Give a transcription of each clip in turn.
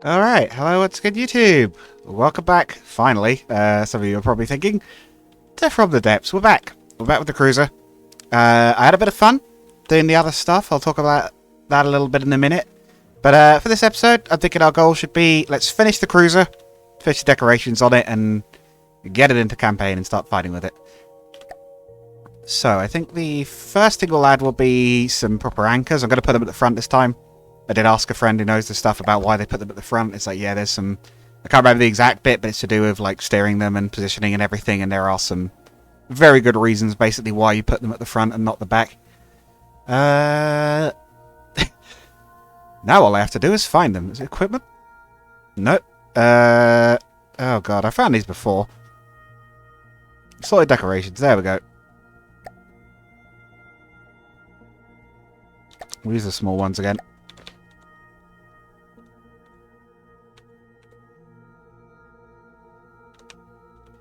Alright, hello, what's good YouTube? Welcome back, finally. Some of you are probably thinking, they're from the depths, we're back. We're back with the cruiser. I had a bit of fun doing the other stuff, I'll talk about that a little bit in a minute. But for this episode, I'm thinking our goal should be, let's finish the cruiser, finish the decorations on it, and get it into campaign and start fighting with it. So, I think the first thing we'll add will be some proper anchors. I'm going to put them at the front this time. I did ask a friend who knows the stuff about why they put them at the front. It's like, yeah, there's some... I can't remember the exact bit, but it's to do with, like, steering them and positioning and everything, and there are some very good reasons, basically, why you put them at the front and not the back. Now all I have to do is find them. Is it equipment? Nope. Oh, God, I found these before. Solid decorations. There we go. We'll use the small ones again.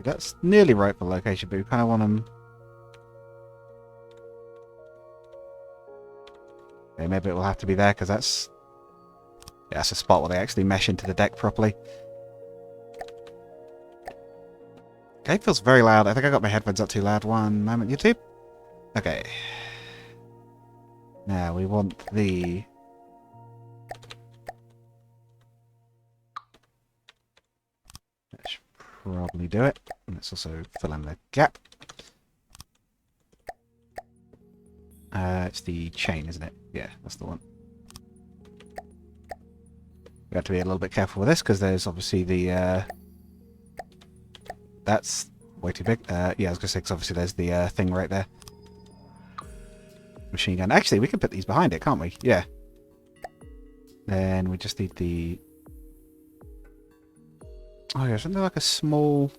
That's nearly right for location, but we kind of want them... Okay, maybe it will have to be there, because that's... Yeah, that's a spot where they actually mesh into the deck properly. Okay, it feels very loud. I think I got my headphones up too loud. One moment, YouTube. Okay. Now, we want the... That should probably do it. Let's also fill in the gap. It's the chain, isn't it? Yeah, that's the one. We have to be a little bit careful with this, because there's obviously the... That's way too big. Yeah, I was going to say, because obviously there's the thing right there. Machine gun. Actually, we can put these behind it, can't we? Yeah. Then we just need the... Oh yeah, isn't there like a small...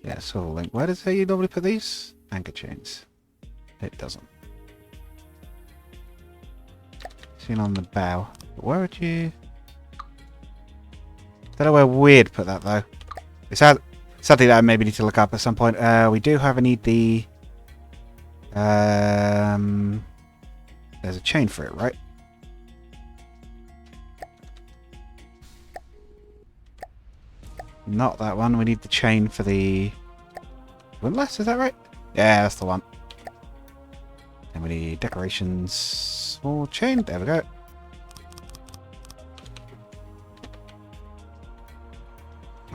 Yeah, swivel link. Where does you normally put these? Anchor chains. It doesn't. Seen on the bow. But where would you... Don't know where we'd put that though. It's something that I maybe need to look up at some point. We do have a need the... There's a chain for it, right? Not that one. We need the chain for the windlass, is that right? Yeah, that's the one. And we need decorations. Small chain. There we go.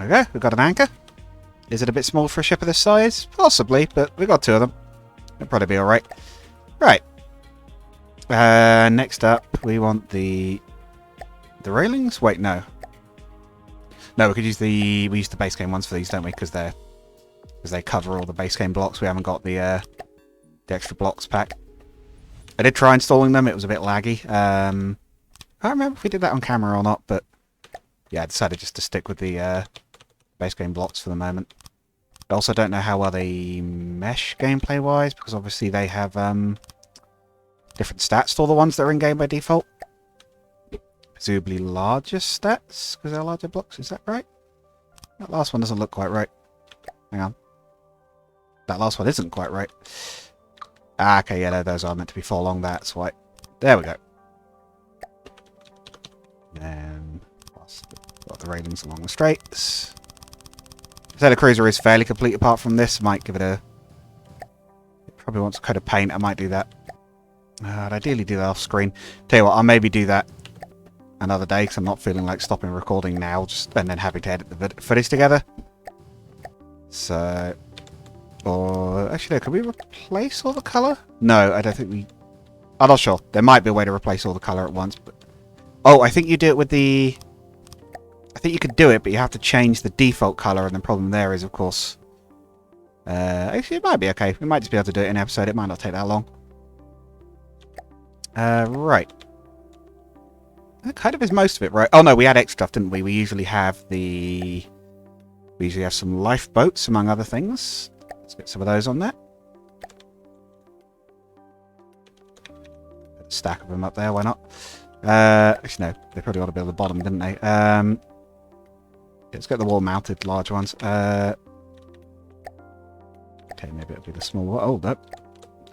Okay, we've got an anchor. Is it a bit small for a ship of this size? Possibly, but we've got two of them. It'll probably be alright. Right. Next up, we want the railings? Wait, no. No, we could use we use the base game ones for these, don't we? Because they cover all the base game blocks. We haven't got the extra blocks pack. I did try installing them. It was a bit laggy. I can't remember if we did that on camera or not, but yeah, I decided just to stick with the base game blocks for the moment. I also don't know how well they mesh gameplay-wise, because obviously they have different stats to all the ones that are in-game by default. Presumably larger stats, because they're larger blocks, is that right? That last one doesn't look quite right. Hang on. That last one isn't quite right. Ah, okay, yeah, those are meant to be 4 long, that's why. There we go. Then, got the railings along the straights. So the cruiser is fairly complete apart from this. Might give it a... It probably wants a coat of paint, I might do that. I'd ideally do that off screen. Tell you what, I'll maybe do that another day, because I'm not feeling like stopping recording now, and then having to edit the footage together. So... Or... Actually, no, can we replace all the colour? No, I don't think we... I'm not sure. There might be a way to replace all the colour at once, but... Oh, I think you do it with the... I think you could do it, but you have to change the default colour, and the problem there is, of course... actually, it might be okay. We might just be able to do it in an episode. It might not take that long. Right. That kind of is most of it, right? Oh no, we had extra stuff, didn't we? We usually have the... We usually have some lifeboats, among other things. Let's get some of those on there. Put a stack of them up there, why not? Actually, no. They probably ought to be at the bottom, didn't they? Let's get the wall-mounted large ones. Okay, maybe it'll be the small one. Oh, no.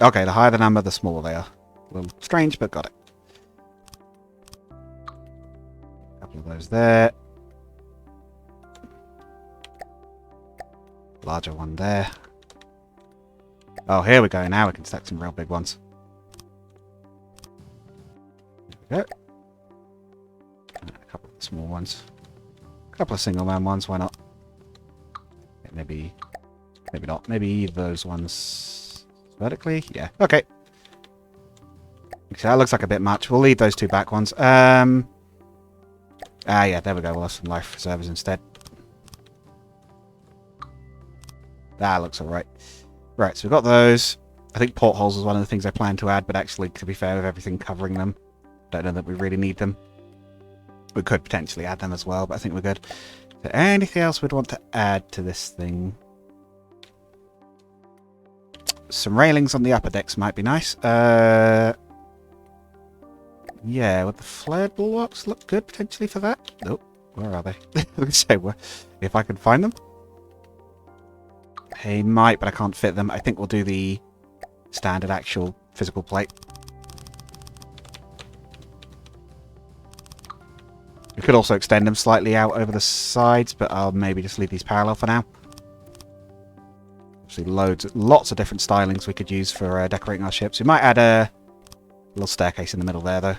Okay, the higher the number, the smaller they are. A little strange, but got it. All those there. Larger one there. Oh, here we go. Now we can stack some real big ones. There we go. And a couple of small ones. A couple of single man ones. Why not? Yeah, maybe not. Maybe those ones vertically. Yeah. Okay. So that looks like a bit much. We'll leave those two back ones. Yeah, there we go. We'll have some life preservers instead. That looks alright. Right, so we've got those. I think portholes is one of the things I plan to add, but actually, to be fair, with everything covering them, don't know that we really need them. We could potentially add them as well, but I think we're good. So anything else we'd want to add to this thing? Some railings on the upper decks might be nice. Yeah, would the flared bulwarks look good potentially for that? Nope. Where are they? Say where. If I can find them. They might, but I can't fit them. I think we'll do the standard actual physical plate. We could also extend them slightly out over the sides, but I'll maybe just leave these parallel for now. Obviously lots of different stylings we could use for decorating our ships. We might add a little staircase in the middle there, though.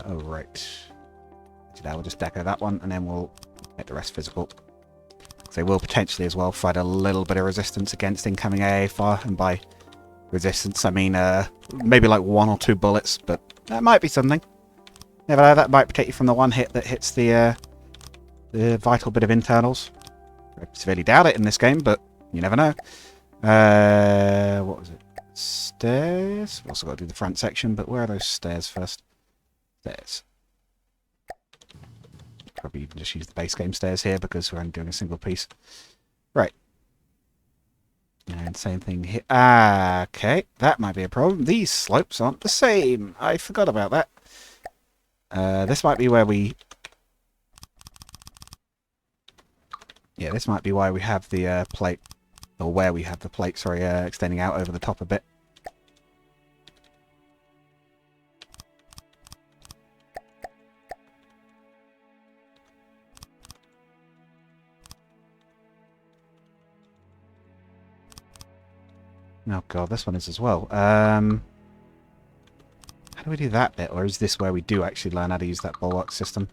Oh, right. Now we'll just deco that one, and then we'll make the rest physical. They will potentially as well provide a little bit of resistance against incoming AAFR, and by resistance I mean maybe like 1 or 2 bullets, but that might be something. Never know, that might protect you from the one hit that hits the vital bit of internals. I severely doubt it in this game, but you never know. What was it? Stairs? We've also got to do the front section, but where are those stairs first? Stairs. Probably even just use the base game stairs here because we're only doing a single piece. Right. And same thing here. Ah, okay. That might be a problem. These slopes aren't the same. I forgot about that. This might be where we... Yeah, this might be why we have the plate. Or where we have the plate, sorry, extending out over the top a bit. Oh god, this one is as well. How do we do that bit? Or is this where we do actually learn how to use that bulwark system?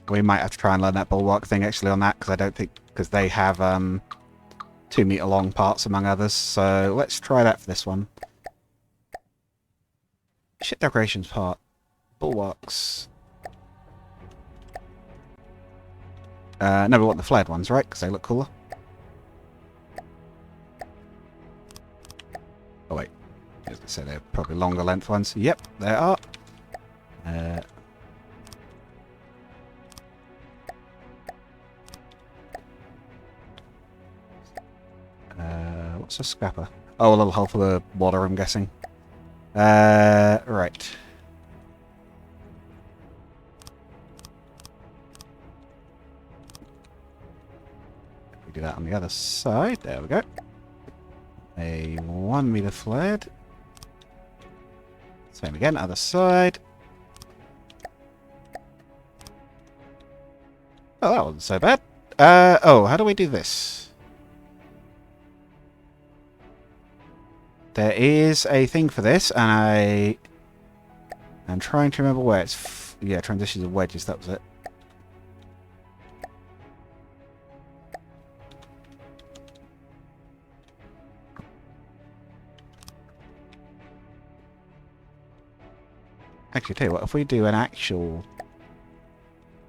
We might have to try and learn that bulwark thing actually on that, because I don't think... Because they have 2 meter long parts among others. So let's try that for this one. Ship decorations part. Bulwarks. No, we want the flared ones, right? Because they look cooler. Oh, wait. I was going to say they're probably longer length ones. Yep, they are. What's a scrapper? Oh, a little hole for the water, I'm guessing. Right. We do that on the other side. There we go. A 1 meter flared. Same again, other side. Oh, that wasn't so bad. Oh, how do we do this? There is a thing for this, and I'm trying to remember where it's... yeah, transitions of wedges, that was it. Actually, tell you what, if we do an actual...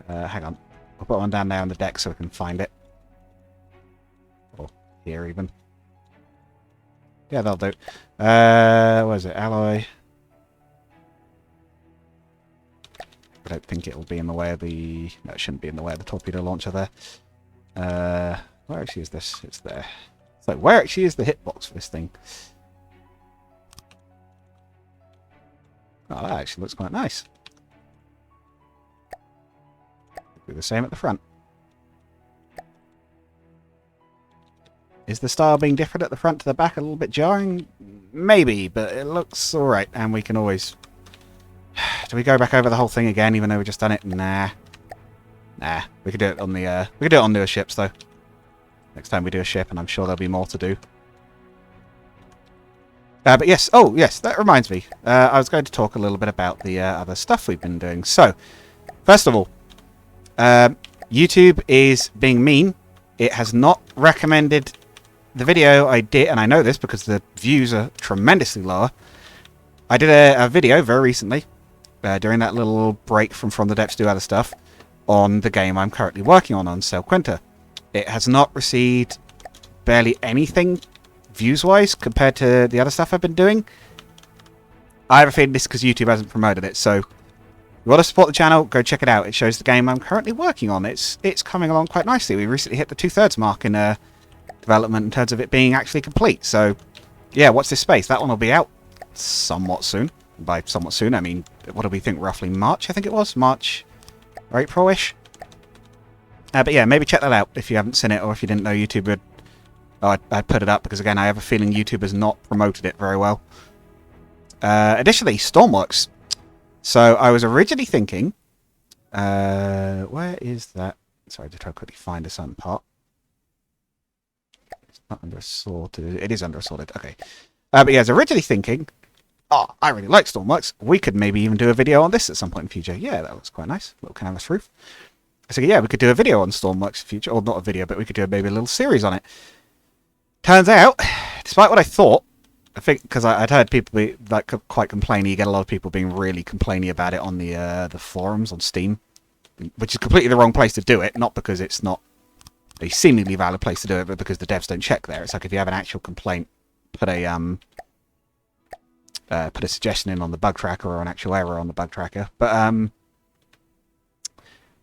hang on. I'll put one down there on the deck so we can find it. Or here, even. Yeah, that'll do. What is it? Alloy. I don't think it'll be in the way of the... no, it shouldn't be in the way of the torpedo launcher there. Where actually is this? It's there. So, where actually is the hitbox for this thing? Oh, that actually looks quite nice. Do the same at the front. Is the style being different at the front to the back a little bit jarring? Maybe, but it looks alright, and we can always... Do we go back over the whole thing again, even though we've just done it? Nah. Nah. We could do it on the, we could do it on newer ships, though. Next time we do a ship, and I'm sure there'll be more to do. But yes, oh, yes, that reminds me. I was going to talk a little bit about the other stuff we've been doing. So, first of all, YouTube is being mean. It has not recommended the video I did, and I know this because the views are tremendously lower. I did a video very recently, during that little break from the depths to do other stuff, on the game I'm currently working on Sel Quinta. It has not received barely anything views-wise compared to the other stuff I've been doing. I have a feeling this is because YouTube hasn't promoted it, so if you want to support the channel, go check it out. It shows the game I'm currently working on. It's coming along quite nicely. We recently hit the 2/3 mark in development in terms of it being actually complete. So, yeah, watch this space. That one will be out somewhat soon. By somewhat soon, I mean, what do we think, roughly March, I think it was? March or April-ish? But yeah, maybe check that out if you haven't seen it, or if you didn't know YouTube would... Oh, I'd put it up, because again, I have a feeling YouTube has not promoted it very well. Additionally, Stormworks. So, I was originally thinking... where is that? Sorry, just try to quickly find a certain part. It's not under assorted. It is under assorted. Okay. But yeah, I was originally thinking, oh, I really like Stormworks. We could maybe even do a video on this at some point in the future. Yeah, that looks quite nice. Little canvas roof. So yeah, we could do a video on Stormworks in the future. Or not a video, but we could do maybe a little series on it. Turns out, despite what I thought, I think, because I'd heard people be like quite complainy. You get a lot of people being really complainy about it on the forums on Steam, which is completely the wrong place to do it. Not because it's not a seemingly valid place to do it, but because the devs don't check there. It's like if you have an actual complaint, put a suggestion in on the bug tracker or an actual error on the bug tracker. But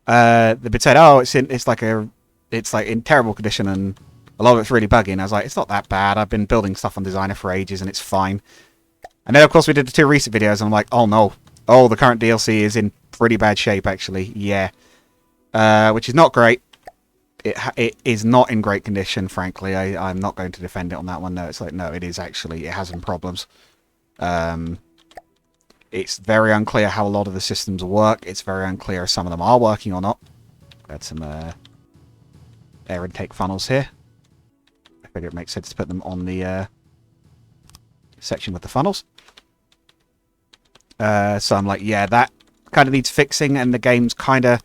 they've been said, oh, it's like in terrible condition and a lot of it's really buggy. And I was like, it's not that bad. I've been building stuff on Designer for ages and it's fine. And then of course we did the 2 recent videos and I'm like, oh no, oh, the current DLC is in pretty bad shape actually. Yeah, which is not great. It is not in great condition, frankly. I'm not going to defend it on that one. No, it's like, no, it is actually, it has some problems. It's very unclear how a lot of the systems work. It's very unclear if some of them are working or not. Got some air intake funnels here. I figure it makes sense to put them on the section with the funnels. So I'm like, yeah, that kind of needs fixing, and the game's kind of...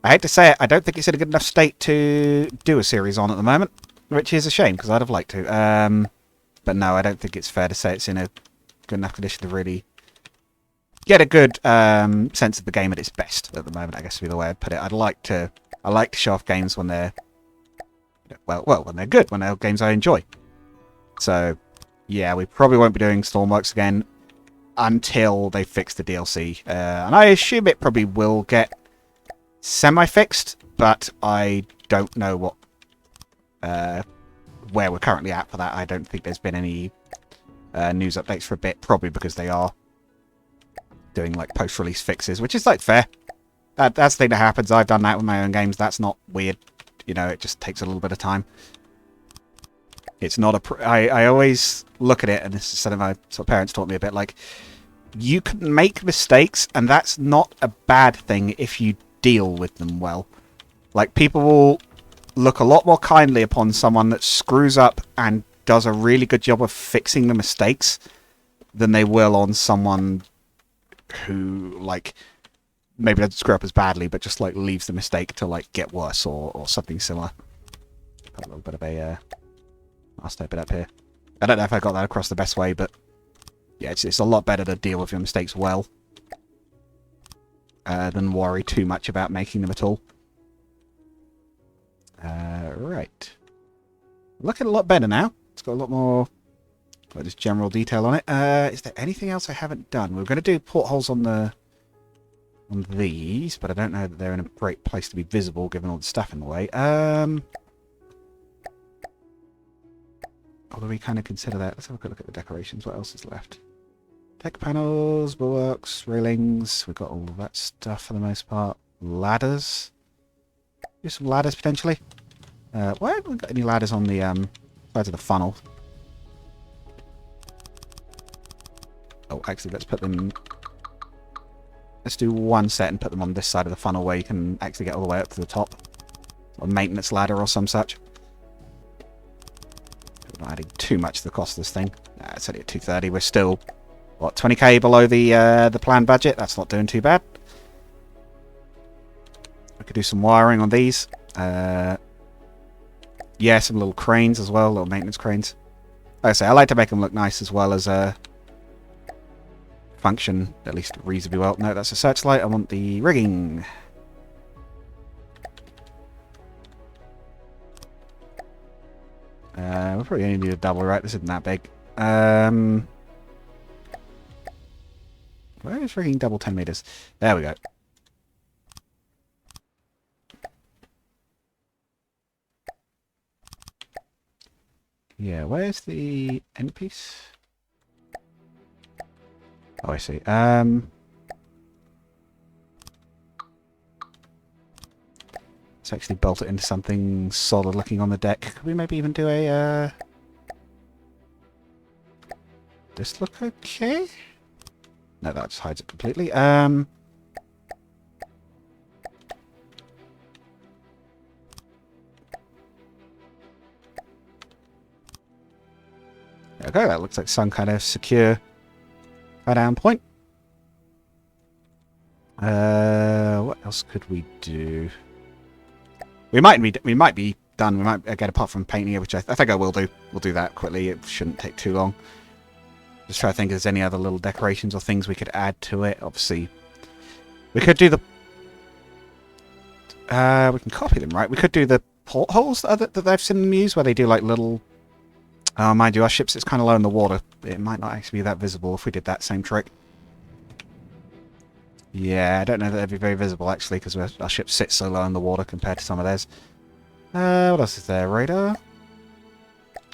I hate to say it, I don't think it's in a good enough state to do a series on at the moment, which is a shame, because I'd have liked to. But no, I don't think it's fair to say it's in a good enough condition to really get a good sense of the game at its best at the moment, I guess would be the way I'd put it. I like to show off games when they're well, when they're good, when they're games I enjoy. So, yeah, we probably won't be doing Stormworks again until they fix the DLC. And I assume it probably will get semi-fixed, but I don't know what where we're currently at for that. I don't think there's been any news updates for a bit, probably because they are doing like post-release fixes, which is like fair. That's the thing that happens. I've done that with my own games. That's not weird. You know, it just takes a little bit of time. It's not a... I always look at it, and this is something my sort of parents taught me a bit, like, you can make mistakes, and that's not a bad thing if you deal with them well. Like, people will look a lot more kindly upon someone that screws up and does a really good job of fixing the mistakes than they will on someone who, like, maybe doesn't screw up as badly, but just, like, leaves the mistake to, like, get worse or something similar. Got a little bit of a... I'll step it up here. I don't know if I got that across the best way, but yeah, it's a lot better to deal with your mistakes well than worry too much about making them at all. Right. Looking a lot better now. It's got a lot more just general detail on it. Is there anything else I haven't done? We're going to do portholes on these, but I don't know that they're in a great place to be visible given all the stuff in the way. Although we kind of consider that. Let's have a quick look at the decorations. What else is left? Deck panels, bulwarks, railings. We've got all of that stuff for the most part. Ladders. Do some ladders potentially. Why haven't we got any ladders on the sides of the funnel? Oh, actually, let's put them... Let's do one set and put them on this side of the funnel where you can actually get all the way up to the top. Or maintenance ladder or some such. We're not adding too much to the cost of this thing. Nah, it's only at 230. We're still, what, 20k below the planned budget? That's not doing too bad. We could do some wiring on these. Yeah, some little cranes as well, little maintenance cranes. Like I say, I like to make them look nice as well as function at least reasonably well. No, that's a searchlight. I want the rigging. We'll probably only need a double, right? This isn't that big. Where is rigging double 10 meters? There we go. Yeah, where's the end piece? Oh, I see. Let's actually bolt it into something solid looking on the deck. Could we maybe even do a, this look okay? No, that just hides it completely. Okay, that looks like some kind of secure down point. What else could we do? We might be done. We might get apart from painting it, which I think I will do. We'll do that quickly. It shouldn't take too long. Just try to think if there's any other little decorations or things we could add to it. Obviously, we could do the... we can copy them, right? We could do the portholes that I've seen them use, where they do like little... mind you, our ship sits kind of low in the water. It might not actually be that visible if we did that same trick. Yeah, I don't know that it'd be very visible, actually, because our ship sits so low in the water compared to some of theirs. What else is there? Radar?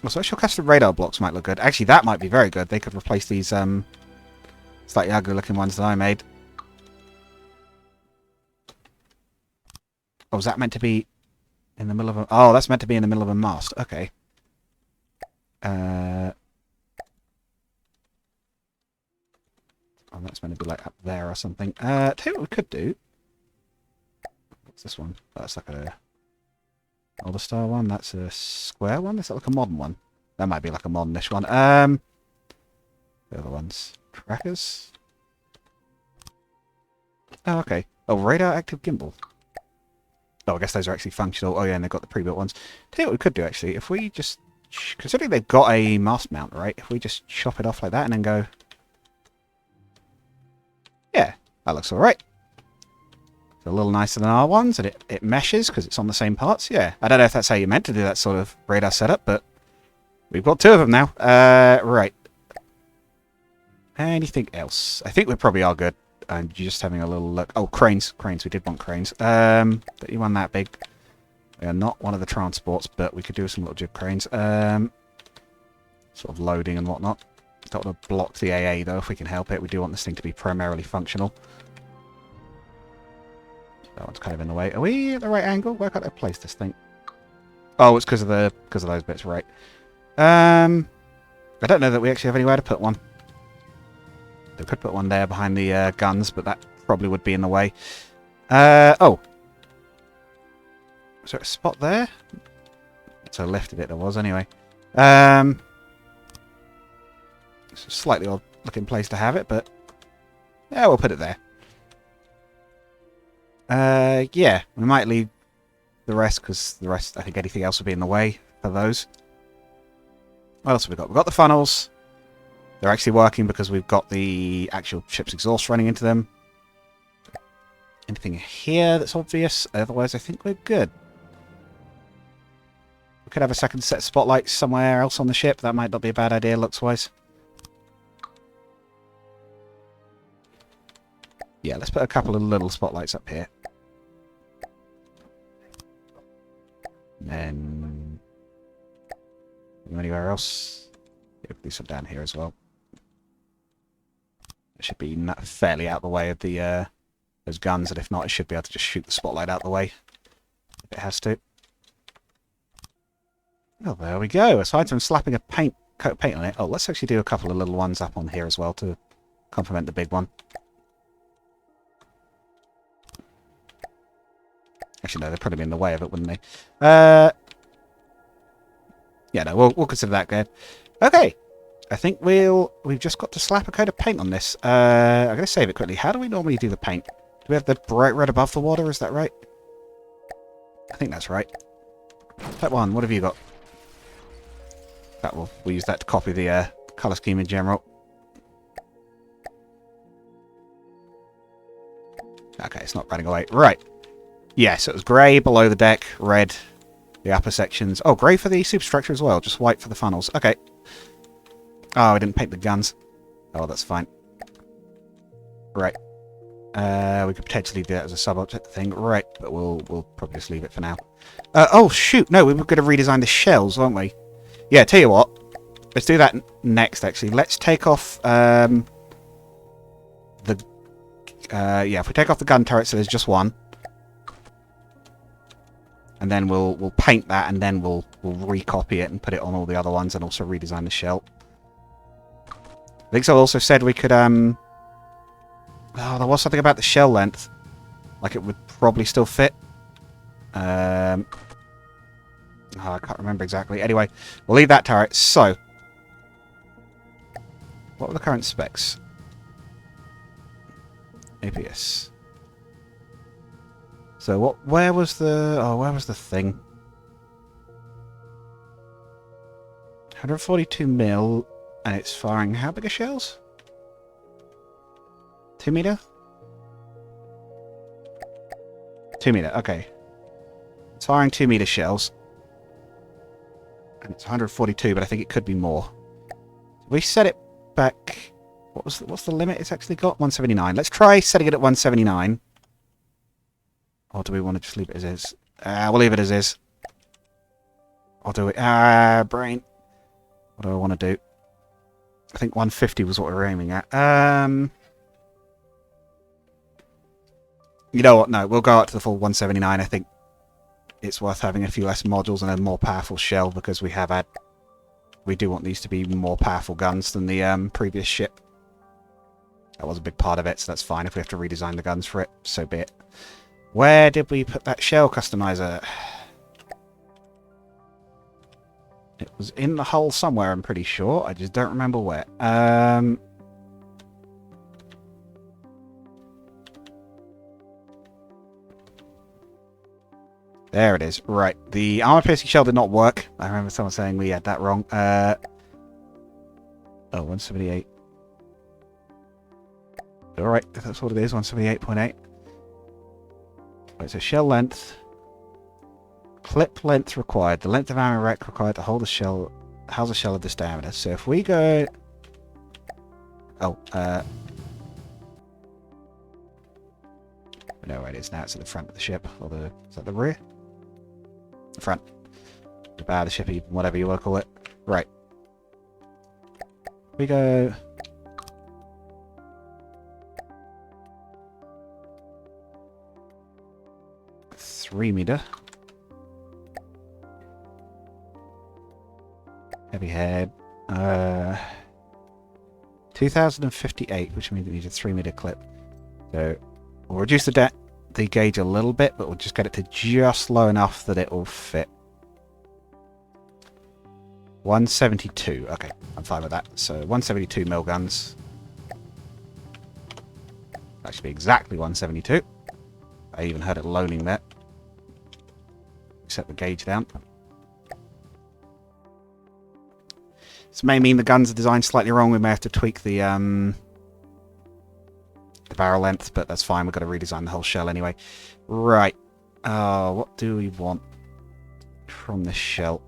Oh, special custom radar blocks might look good. Actually, that might be very good. They could replace these slightly ugly-looking ones that I made. Oh, is that meant to be in the middle of a... Oh, that's meant to be in the middle of a mast. Okay. Oh, that's meant to be like up there or something. Tell you what we could do. What's this one? Oh, that's like a older style one. That's a square one. Is that like a modern one? That might be like a modernish one. The other ones. Trackers. Oh, okay. Oh, radar active gimbal. Oh, I guess those are actually functional. Oh, yeah, and they've got the pre-built ones. Tell you what we could do, actually. If we just... Considering they've got a mast mount, right? If we just chop it off like that and then go... Yeah, that looks alright. It's a little nicer than our ones, and it meshes because it's on the same parts. Yeah, I don't know if that's how you meant to do that sort of radar setup, but we've got two of them now. Right. Anything else? I think we probably are good. And just having a little look. Oh, cranes. Cranes. We did want cranes. Don't you want that big? We are not one of the transports, but we could do some little jib cranes. Sort of loading and whatnot. Don't want to block the AA, though, if we can help it. We do want this thing to be primarily functional. That one's kind of in the way. Are we at the right angle? Where can't I place this thing? Oh, it's because of those bits, right. I don't know that we actually have anywhere to put one. They could put one there behind the guns, but that probably would be in the way. Oh. Is there a spot there? To the left of it there was, anyway. It's a slightly odd looking place to have it, but... Yeah, we'll put it there. Yeah, we might leave the rest, because the rest, I think anything else would be in the way for those. What else have we got? We've got the funnels. They're actually working because we've got the actual ship's exhaust running into them. Anything here that's obvious? Otherwise, I think we're good. We could have a second set of spotlights somewhere else on the ship. That might not be a bad idea, looks-wise. Yeah, let's put a couple of little spotlights up here. And then... Anywhere else? Yeah, do some down here as well. It should be fairly out the way of the those guns, and if not, it should be able to just shoot the spotlight out the way. If it has to. Oh, there we go. Aside from slapping a coat of paint on it, oh, let's actually do a couple of little ones up on here as well to complement the big one. Actually, no, they'd probably be in the way of it, wouldn't they? Yeah, no, we'll consider that good. Okay. I think we've just got to slap a coat of paint on this. I'm going to save it quickly. How do we normally do the paint? Do we have the bright red above the water? Is that right? I think that's right. Type 1, what have you got? We'll use that to copy the colour scheme in general. Okay, it's not running away. Right. Yes, it was grey below the deck, red the upper sections. Oh, grey for the superstructure as well, just white for the funnels. Okay. Oh, I didn't paint the guns. Oh, that's fine. Right. We could potentially do that as a sub-object thing. Right, but we'll probably just leave it for now. Oh, shoot. No, we were going to redesign the shells, weren't we? Yeah, tell you what. Let's do that next, actually. Let's take off yeah, if we take off the gun turret so there's just one. And then we'll paint that, and then we'll recopy it and put it on all the other ones, and also redesign the shell. I think so. Also said we could oh, there was something about the shell length, like it would probably still fit. Oh, I can't remember exactly. Anyway, we'll leave that turret. So, what were the current specs? APS. So what? Where was the? Oh, where was the thing? 142 mil, and it's firing how big are shells? 2 meter? 2 meter. Okay. It's firing 2 meter shells, and it's 142, but I think it could be more. We set it back. What's the limit it's actually got? 179. Let's try setting it at 179. Or do we want to just leave it as is? We'll leave it as is. Or do we... brain. What do I want to do? I think 150 was what we were aiming at. You know what? No, we'll go up to the full 179. I think it's worth having a few less modules and a more powerful shell, because we have had... We do want these to be more powerful guns than the previous ship. That was a big part of it, so that's fine. If we have to redesign the guns for it, so be it. Where did we put that shell customizer? It was in the hull somewhere, I'm pretty sure. I just don't remember where. There it is. Right. The armor-piercing shell did not work. I remember someone saying we had that wrong. Oh, 178. Alright, if that's what it is, 178.8. Right, so shell length. Clip length required. The length of ammo rack required to hold a shell. House a shell of this diameter. So if we go... Oh, no, right, it is now. It's at the front of the ship. Or the... Is that the rear? The front. The bow of the ship, whatever you want to call it. Right. We go... 3 meter. Heavy head. 2058, which means it needs a 3 meter clip. So we'll reduce the gauge a little bit, but we'll just get it to just low enough that it will fit. 172. Okay, I'm fine with that. So 172 mil guns. That should be exactly 172. I even heard it loaning there. Set the gauge down. This may mean the guns are designed slightly wrong. We may have to tweak the barrel length, but that's fine. We've got to redesign the whole shell anyway. Right. What do we want from this shell?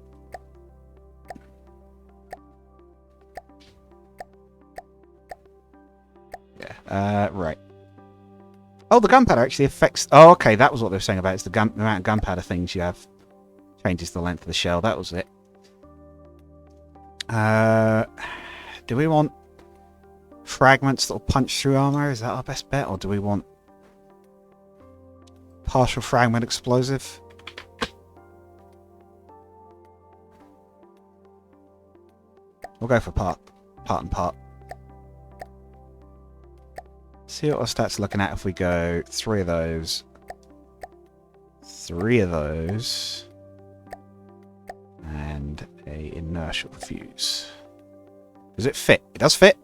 Yeah. Right. Oh, the gunpowder actually affects... Oh, okay. That was what they were saying about it. It's the amount of gunpowder things you have. Changes the length of the shell. That was it. Do we want fragments that will punch through armor? Is that our best bet? Or do we want partial fragment explosive? We'll go for part and part. see what our stats are looking at if we go 3 of those. 3 of those. And a inertial fuse. Does it fit? It does fit.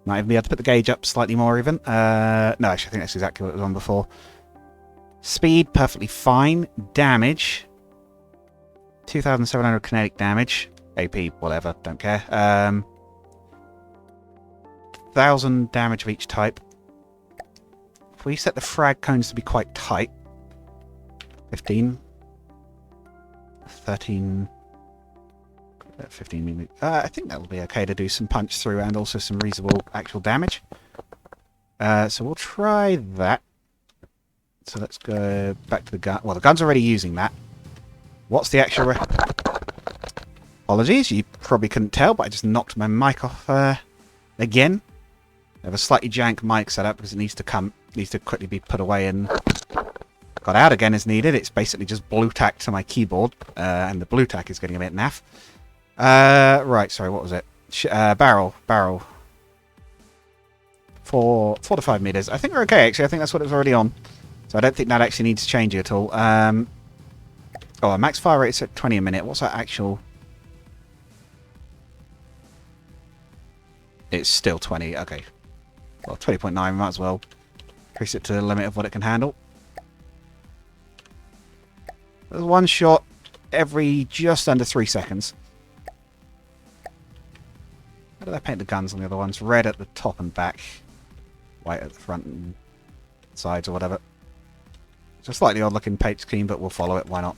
Might even be able to put the gauge up slightly more even. No, actually I think that's exactly what it was on before. Speed, perfectly fine. Damage. 2,700 kinetic damage. AP, whatever, don't care. 1,000 damage of each type. If we set the frag cones to be quite tight. 15. 13. 15 minutes. I think that'll be okay to do some punch through and also some reasonable actual damage. So we'll try that. So let's go back to the gun. Well, the gun's already using that. What's the actual... Apologies, you probably couldn't tell, but I just knocked my mic off again. I have a slightly jank mic set up because it needs to quickly be put away and got out again as needed. It's basically just blue tack to my keyboard, and the blue tack is getting a bit naff. Right, sorry, what was it? Barrel. 4 to 5 meters. I think we're okay, actually. I think that's what it was already on. So I don't think that actually needs to change it at all. Oh, max fire rate is at 20 a minute. What's our actual... It's still 20. Okay. Well, 20.9. Might as well increase it to the limit of what it can handle. There's one shot every just under 3 seconds. How did I paint the guns on the other ones? Red at the top and back. White at the front and sides or whatever. It's a slightly odd looking paint scheme, but we'll follow it. Why not?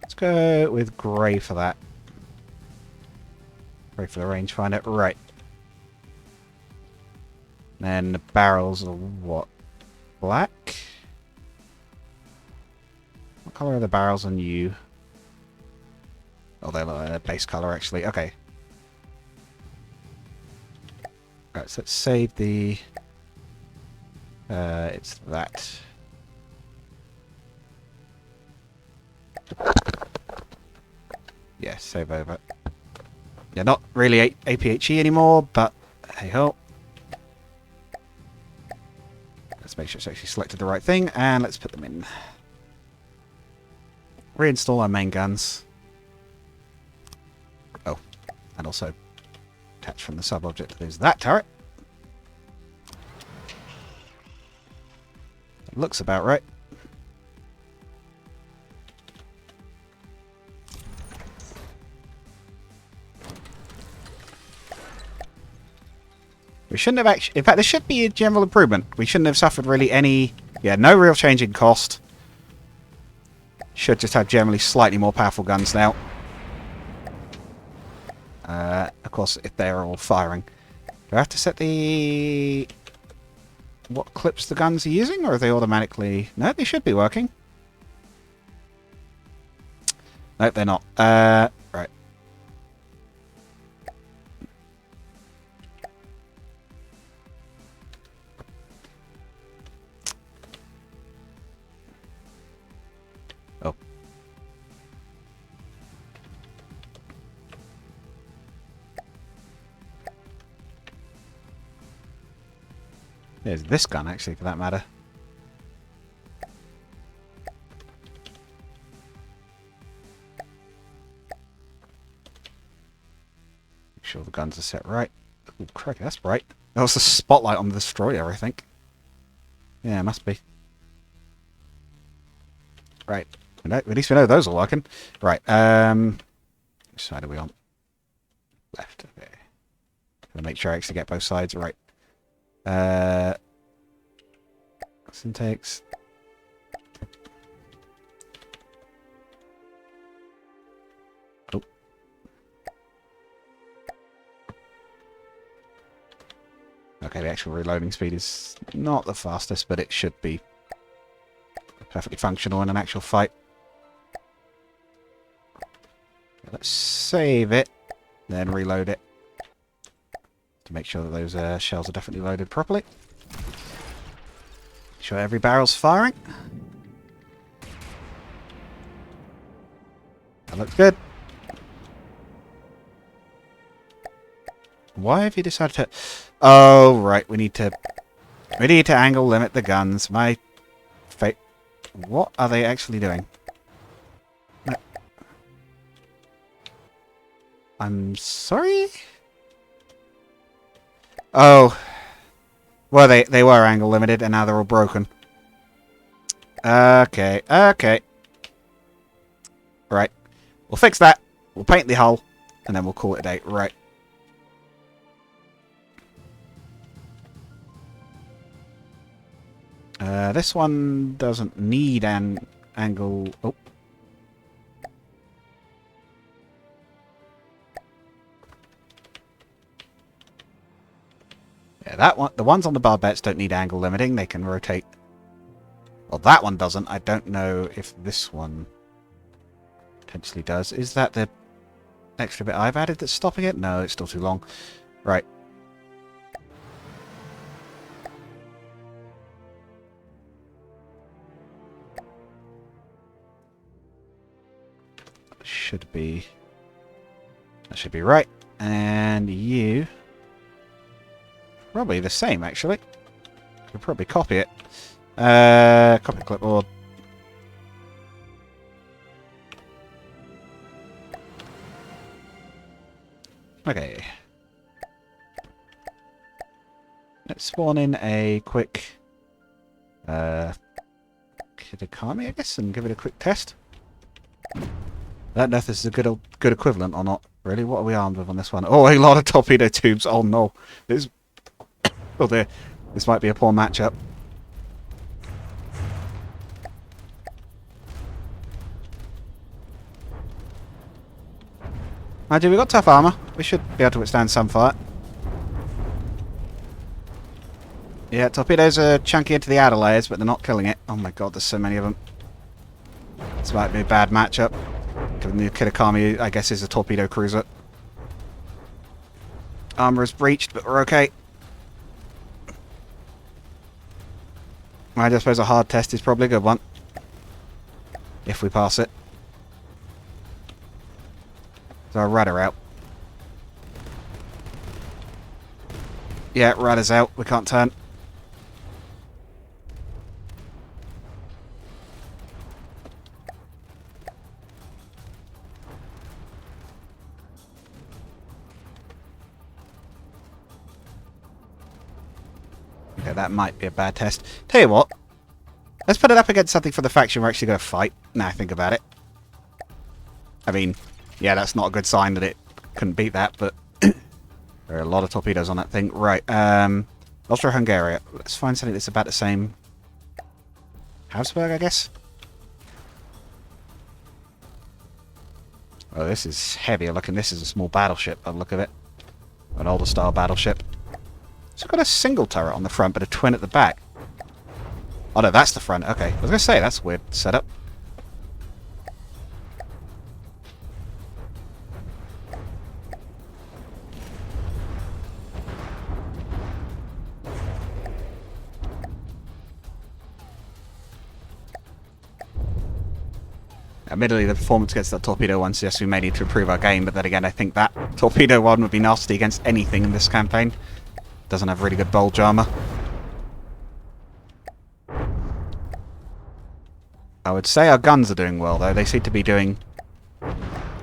Let's go with grey for that. Grey for the rangefinder. Right. Then the barrels are what? Black? What colour are the barrels on you? Oh, they're a base colour, actually. Okay. Right, so let's save the... it's that. Yeah, save over. Yeah, not really APHE anymore, but hey-ho. Let's make sure it's actually selected the right thing, and let's put them in. Reinstall our main guns. Oh, and also attach from the sub-object that is that turret. It looks about right. We shouldn't have actually... In fact, there should be a general improvement. We shouldn't have suffered really any... Yeah, no real change in cost. Should just have generally slightly more powerful guns now. Of course, if they're all firing. Do I have to set the... What clips the guns are using, or are they automatically... No, they should be working. Nope, they're not. Right. Oh. There's this gun, actually, for that matter. Make sure the guns are set right. Oh, crikey, that's bright. That was the spotlight on the destroyer, I think. Yeah, it must be. Right. At least we know those are working. Right. Which side are we on? Left. Okay. Gonna make sure I actually get both sides right. Intakes. Oh. Okay, the actual reloading speed is not the fastest, but it should be perfectly functional in an actual fight. Let's save it, then reload it to make sure that those shells are definitely loaded properly. Make sure every barrel's firing. That looks good. Why have you decided to... Oh, right. We need to angle limit the guns. My fate... What are they actually doing? No. I'm sorry? Oh. Well, they were angle limited, and now they're all broken. Okay, okay. Right. We'll fix that. We'll paint the hull, and then we'll call it a day. Right. This one doesn't need an angle... Oh. Yeah, that one... The ones on the barbettes don't need angle limiting. They can rotate... Well, that one doesn't. I don't know if this one potentially does. Is that the extra bit I've added that's stopping it? No, it's still too long. Right. That should be right. And you... Probably the same, actually. Could probably copy it. Copy clipboard. Okay. Let's spawn in a quick... Campagin, I guess, and give it a quick test. I don't know if this is a good equivalent or not. Really, what are we armed with on this one? Oh, a lot of torpedo tubes. Oh no, this. Oh dear, this might be a poor matchup. Mind you, we've got tough armor. We should be able to withstand some fire. Yeah, torpedoes are chunky into the outer layers, but they're not killing it. Oh my god, there's so many of them. This might be a bad matchup. Given the Campagin, I guess, is a torpedo cruiser. Armor is breached, but we're okay. I just suppose a hard test is probably a good one. If we pass it. So our rudder out. Yeah, rudder's out. We can't turn. Okay, that might be a bad test. Tell you what. Let's put it up against something for the faction we're actually going to fight. Now I think about it. I mean, yeah, that's not a good sign that it couldn't beat that, but there are a lot of torpedoes on that thing. Right, Austro-Hungary. Let's find something that's about the same. Habsburg, I guess? Oh, this is heavier looking. This is a small battleship by the look of it. An older style battleship. It's got a single turret on the front, but a twin at the back. Oh no, that's the front. Okay. I was going to say, that's a weird setup. Admittedly, the performance against that torpedo one suggests we may need to improve our game, but then again, I think that torpedo one would be nasty against anything in this campaign. Doesn't have really good bulge armor. I would say our guns are doing well, though. They seem to be doing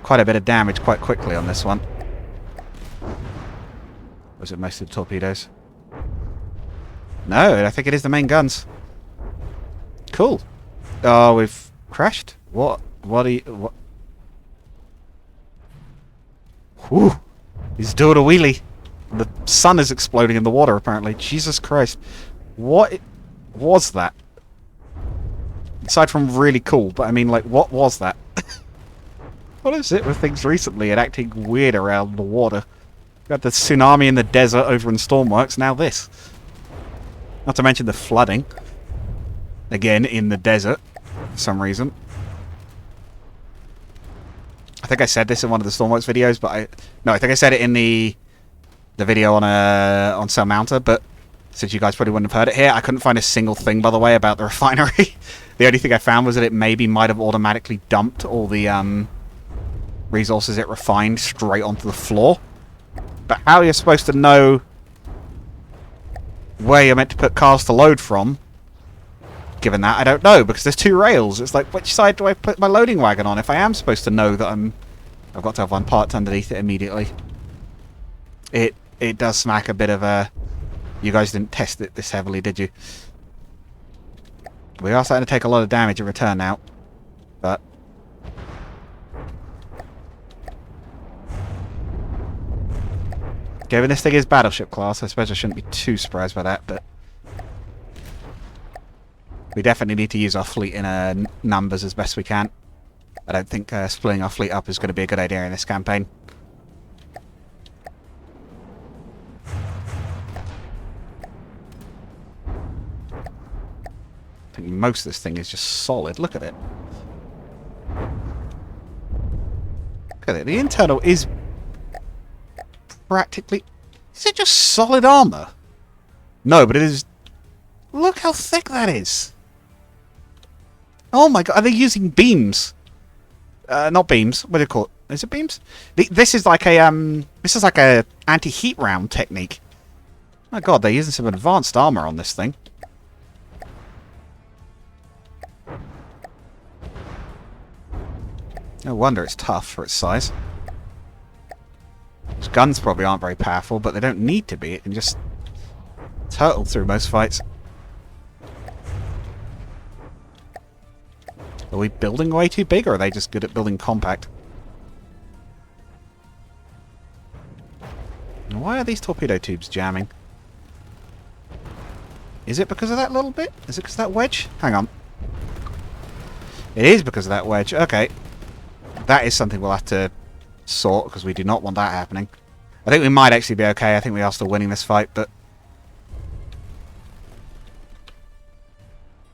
quite a bit of damage quite quickly on this one. Or is it mostly the torpedoes? No, I think it is the main guns. Cool. Oh, we've crashed? What? What are you... What? Whew. He's doing a wheelie. The sun is exploding in the water, apparently. Jesus Christ. What was that? Aside from really cool, but I mean, like, what was that? What is it with things recently and acting weird around the water? We had the tsunami in the desert over in Stormworks, now this. Not to mention the flooding. Again, in the desert, for some reason. I think I said this in one of the Stormworks videos, but I think I said it in the video on Sel Quinta, but since you guys probably wouldn't have heard it here, I couldn't find a single thing, by the way, about the refinery. The only thing I found was that it maybe might have automatically dumped all the resources it refined straight onto the floor. But how you're supposed to know where you're meant to put cars to load from, given that, I don't know, because there's 2 rails. It's like, which side do I put my loading wagon on if I am supposed to know that I've got to have one parked underneath it immediately. It does smack a bit of a... You guys didn't test it this heavily, did you? We are starting to take a lot of damage in return now. But... given this thing is battleship class, I suppose I shouldn't be too surprised by that, but... we definitely need to use our fleet in numbers as best we can. I don't think splitting our fleet up is going to be a good idea in this campaign. I think most of this thing is just solid. Look at it. Look at it. The internal is practically... is it just solid armor? No, but it is... look how thick that is. Oh my god, are they using beams? Not beams. What do you call it? Is it beams? This is like a anti-heat round technique. My god, they're using some advanced armor on this thing. No wonder it's tough for its size. Its guns probably aren't very powerful, but they don't need to be. It can just turtle through most fights. Are we building way too big, or are they just good at building compact? And why are these torpedo tubes jamming? Is it because of that little bit? Is it because of that wedge? Hang on. It is because of that wedge. Okay. That is something we'll have to sort, because we do not want that happening. I think we might actually be okay. I think we are still winning this fight, but...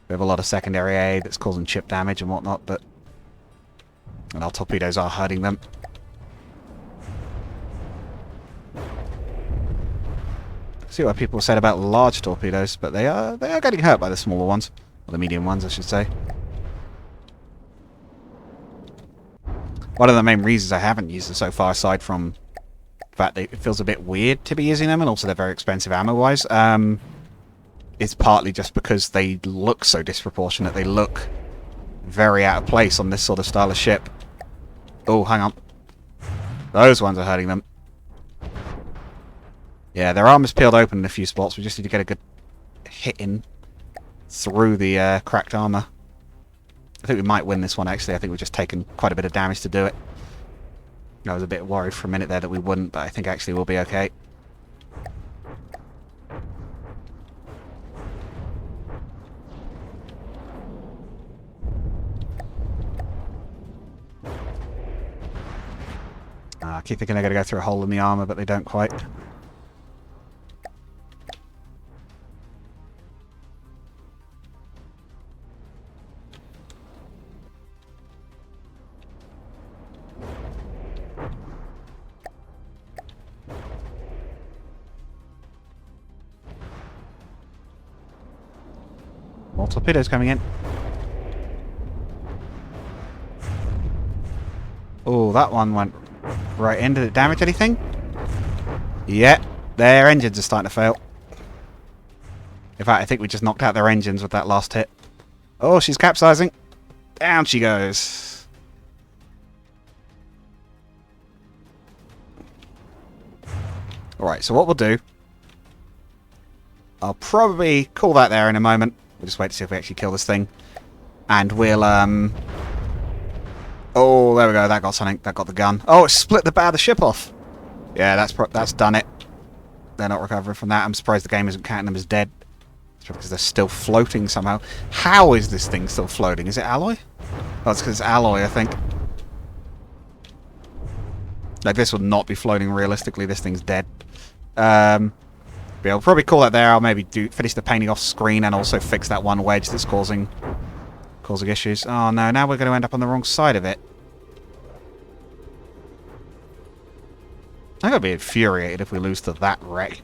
we have a lot of secondary aid that's causing chip damage and whatnot, but... and our torpedoes are hurting them. See what people said about large torpedoes, but they are getting hurt by the smaller ones. Or the medium ones, I should say. One of the main reasons I haven't used them so far, aside from the fact that it feels a bit weird to be using them, and also they're very expensive ammo-wise, it's partly just because they look so disproportionate. They look very out of place on this sort of style of ship. Oh, hang on. Those ones are hurting them. Yeah, their armor's peeled open in a few spots. We just need to get a good hit in through the cracked armor. I think we might win this one, actually. I think we've just taken quite a bit of damage to do it. I was a bit worried for a minute there that we wouldn't, but I think actually we'll be okay. I keep thinking they're going to go through a hole in the armor, but they don't quite. More torpedoes coming in. Oh, that one went right in. Did it damage anything? Yeah, their engines are starting to fail. In fact, I think we just knocked out their engines with that last hit. Oh, she's capsizing. Down she goes. Alright, so what we'll do... I'll probably call that there in a moment. We'll just wait to see if we actually kill this thing. And we'll, oh, there we go. That got something. That got the gun. Oh, it split the bow of the ship off. Yeah, that's done it. They're not recovering from that. I'm surprised the game isn't counting them as dead. It's because they're still floating somehow. How is this thing still floating? Is it alloy? Oh, it's because it's alloy, I think. Like, this would not be floating realistically. This thing's dead. But I'll probably call that there. I'll maybe finish the painting off screen and also fix that one wedge that's causing issues. Oh no, now we're going to end up on the wrong side of it. I'm going to be infuriated if we lose to that wreck.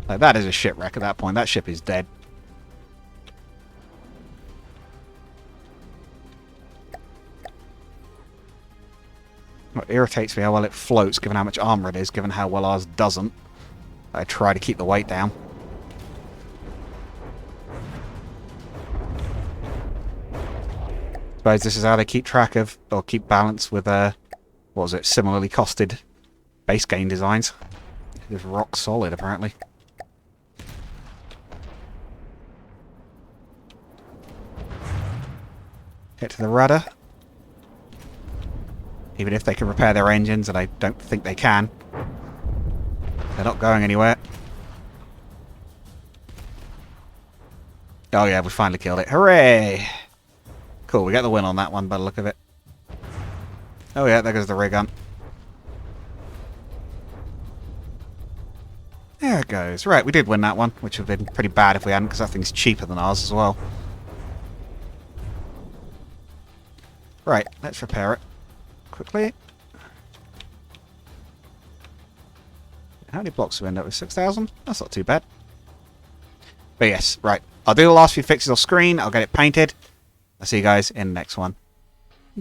Like, that is a shipwreck at that point. That ship is dead. What irritates me how well it floats, given how much armor it is, given how well ours doesn't. I try to keep the weight down. Suppose this is how they keep track of, or keep balance with, what was it, similarly costed base game designs. It's rock solid, apparently. Get to the rudder. Even if they can repair their engines, and I don't think they can. They're not going anywhere. Oh yeah, we finally killed it. Hooray! Cool, we got the win on that one by the look of it. Oh yeah, there goes the ray gun. There it goes. Right, we did win that one, which would have been pretty bad if we hadn't, because that thing's cheaper than ours as well. Right, let's repair it quickly. How many blocks do we end up with? 6,000? That's not too bad. But yes, right. I'll do the last few fixes off screen. I'll get it painted. I'll see you guys in the next one.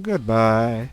Goodbye.